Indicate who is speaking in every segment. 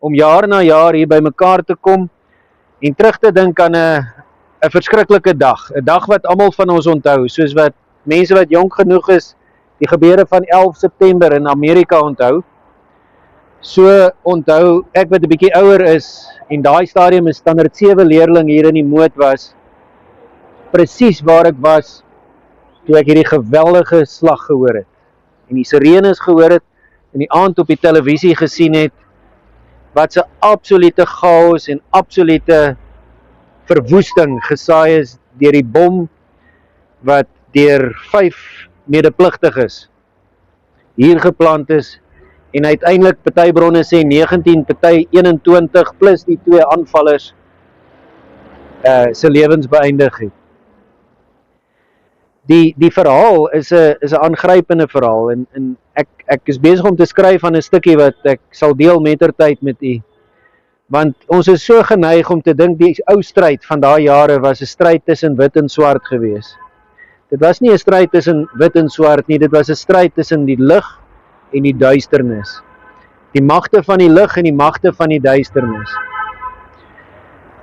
Speaker 1: om jaar na jaar hier by mekaar te kom en terug te dink aan 'n verskriklike dag. 'n Dag wat almal van ons onthou, soos wat mense wat jonk genoeg is, die gebeure van 11 September in Amerika onthou. So onthou ek wat 'n bietjie ouer is en daai stadium 'n standaard 7 leerling hier in die Moot was, presies waar ek was toe ek hierdie geweldige slag gehoor het. En die sirenes gehoor het en die aand op die televisie gesien het wat se absolute chaos en absolute verwoesting gesaai is deur die bom wat deur 5 medepligtiges hier geplant is en uiteindelik party bronne sê 19, party 21 plus die 2 aanvallers se lewens beëindig het. Die verhaal is 'n aangrypende verhaal en ek is besig om te skryf aan 'n stukkie wat ek sal deel mettertyd met u. Want ons is so geneig om te dink die ou stryd van daai jare was 'n stryd tussen wit en swart gewees. Dit was nie 'n stryd tussen wit en swart nie, dit was 'n stryd tussen die lig en die duisternis. Die magte van die lig en die magte van die duisternis.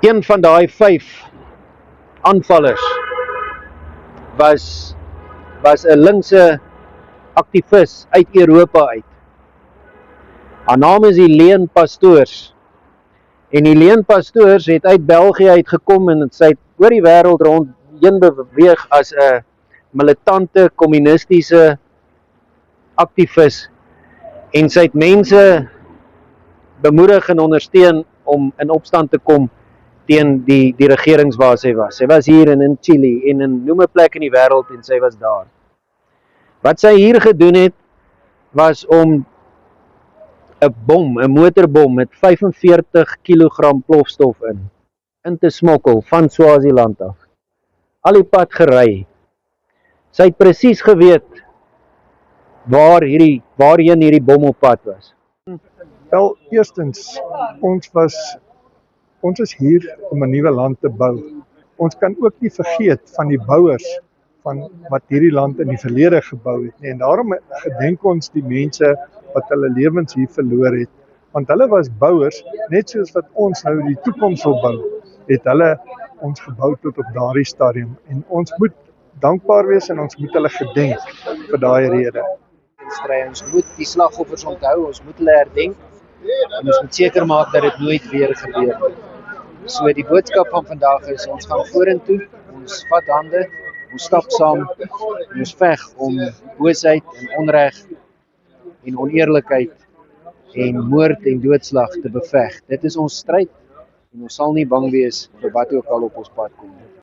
Speaker 1: Een van daai 5 aanvallers was 'n linkse aktivis uit Europa uit. Haar naam is Helene Pastoors. En Helene Pastoors het uit België uitgekom en sy het oor die wêreld rondheen beweeg as 'n militante kommunistiese aktivis. En sy het mense bemoedig en ondersteun om in opstand te kom teen die regerings waar sy was. Sy was hier en in Chili en in noem 'n plek in die wêreld en sy was daar. Wat sy hier gedoen het, was om 'n motorbom met 45 kg plofstof in te smokkel van Swaziland af. Al die pad gery. Sy het presies geweet waarheen hierdie bom op pad was.
Speaker 2: Wel, eerstens, ons is hier om 'n nuwe land te bou. Ons kan ook nie vergeet van die bouers van wat hierdie land in die verlede gebou het nie. En daarom gedenk ons die mense wat hulle lewens hier verloor het. Want hulle was bouers, net soos wat ons nou die toekoms wil bou, het hulle ons gebou tot op daardie stadium. En ons moet dankbaar wees en ons moet hulle gedenk vir daai rede.
Speaker 1: Ons moet die slagoffers onthou, ons moet hulle herdenk en ons moet seker maak dat dit nooit weer gebeur nie. So die boodskap van vandag is, ons gaan vorentoe, ons vat hande, ons stap saam en ons veg om boosheid en onreg en oneerlikheid en moord en doodslag te beveg. Dit is ons stryd en ons sal nie bang wees vir wat ook al op ons pad kom nie.